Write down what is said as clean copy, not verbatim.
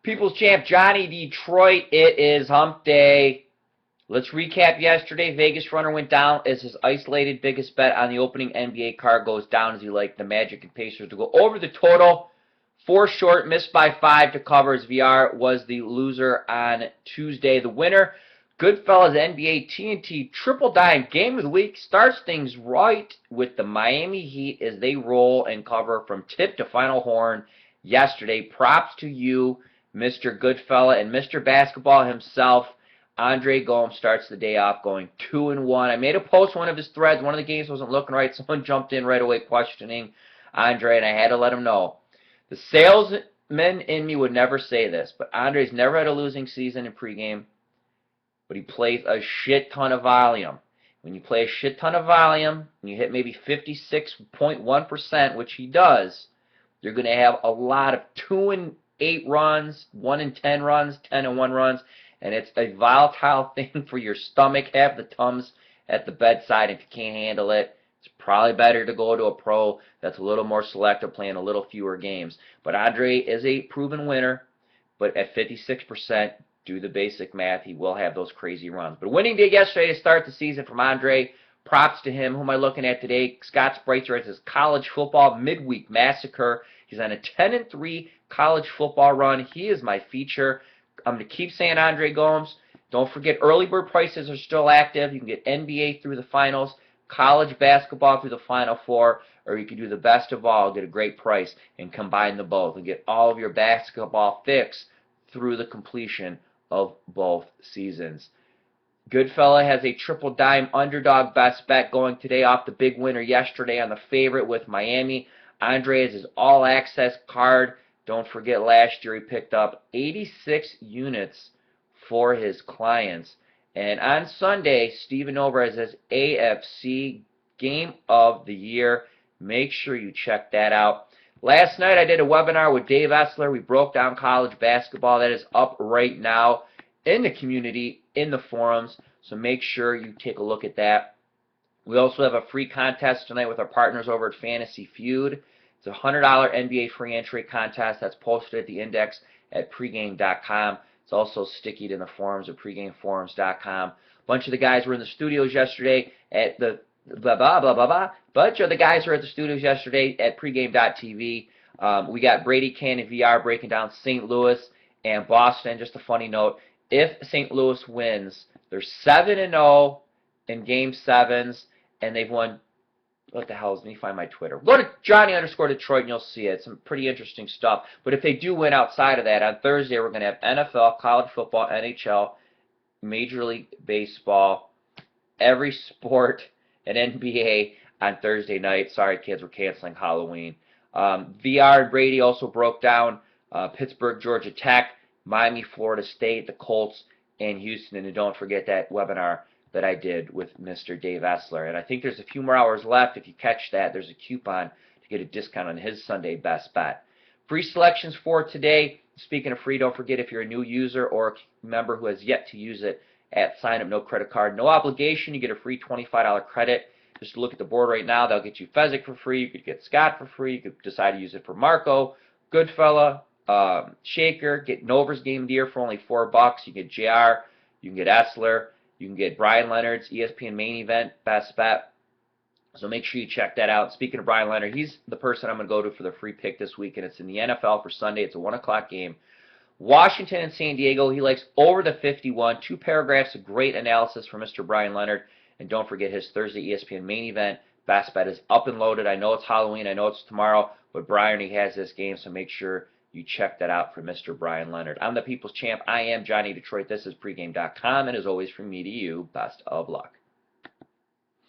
People's Champ Johnny Detroit. It is hump day. Let's recap yesterday. Vegas runner went down as his isolated biggest bet on the opening NBA card goes down as he liked the Magic and Pacers to go over the total. 4 short, missed by 5 to cover as VR was the loser on Tuesday. The winner, Goodfellas NBA TNT Triple Dime Game of the Week, starts things right with the Miami Heat as they roll and cover from tip to final horn yesterday. Props to you, Mr. Goodfella, and Mr. Basketball himself. Andre Gomes starts the day off going 2-1. I made a post on one of his threads. One of the games wasn't looking right. Someone jumped in right away questioning Andre, and I had to let him know. The salesman in me would never say this, but Andre's never had a losing season in pregame, but he plays a shit ton of volume. When you play a shit ton of volume, and you hit maybe 56.1%, which he does, you're going to have a lot of 2-8 runs, 1-10 runs, 10-1 runs, and it's a volatile thing for your stomach. Have the Tums at the bedside if you can't handle it. It's probably better to go to a pro that's a little more selective, playing a little fewer games. But Andre is a proven winner, but at 56%, do the basic math, he will have those crazy runs. But winning day yesterday to start the season from Andre. Props to him. Who am I looking at today? Scott Spreitzer has his college football midweek massacre. He's on a 10-3 college football run. He is my feature. I'm going to keep saying Andre Gomes. Don't forget, early bird prices are still active. You can get NBA through the finals, college basketball through the Final Four, or you can do the best of all, get a great price, and combine the both, and get all of your basketball fix through the completion of both seasons. Goodfella has a triple dime underdog best bet going today off the big winner yesterday on the favorite with Miami. Andre has his all-access card. Don't forget, last year he picked up 86 units for his clients. And on Sunday, Steven Over has his AFC Game of the Year. Make sure you check that out. Last night I did a webinar with Dave Essler. We broke down college basketball. That is up right now in the community, in the forums. So make sure you take a look at that. We also have a free contest tonight with our partners over at Fantasy Feud. It's a $100 NBA free entry contest that's posted at the index at pregame.com. It's also stickied in the forums at pregameforums.com. A bunch of the guys were in the studios yesterday at the bunch of the guys were at the studios yesterday at pregame.tv. We got Brady Cannon VR breaking down St. Louis and Boston. Just a funny note, if St. Louis wins, they're 7-0 in Game 7s, and they've won. What the hell is, let me find my Twitter. Go to Johnny_Detroit and you'll see it. Some pretty interesting stuff. But if they do win outside of that, on Thursday we're going to have NFL, college football, NHL, Major League Baseball, every sport, and NBA on Thursday night. Sorry, kids, we're canceling Halloween. VR and Brady also broke down Pittsburgh, Georgia Tech, Miami, Florida State, the Colts, and Houston. And don't forget that webinar that I did with Mr. Dave Essler. And I think there's a few more hours left. If you catch that, there's a coupon to get a discount on his Sunday best bet. Free selections for today. Speaking of free, don't forget, if you're a new user or a member who has yet to use it, at sign up, no credit card, no obligation. You get a free $25 credit. Just look at the board right now. They'll get you Fezzik for free. You could get Scott for free. You could decide to use it for Marco, Goodfella, Shaker. Get Nover's Game of the Year for only $4. You can get JR. You can get Essler. You can get Brian Leonard's ESPN Main Event Best Bet. So make sure you check that out. Speaking of Brian Leonard, he's the person I'm going to go to for the free pick this week, and it's in the NFL for Sunday. It's a 1 o'clock game. Washington and San Diego, he likes over the 51. 2 paragraphs of great analysis from Mr. Brian Leonard. And don't forget, his Thursday ESPN Main Event Best Bet is up and loaded. I know it's Halloween. I know it's tomorrow. But Brian, he has this game, so make sure you check that out for Mr. Brian Leonard. I'm the People's Champ. I am Johnny Detroit. This is pregame.com. And as always, from me to you, best of luck.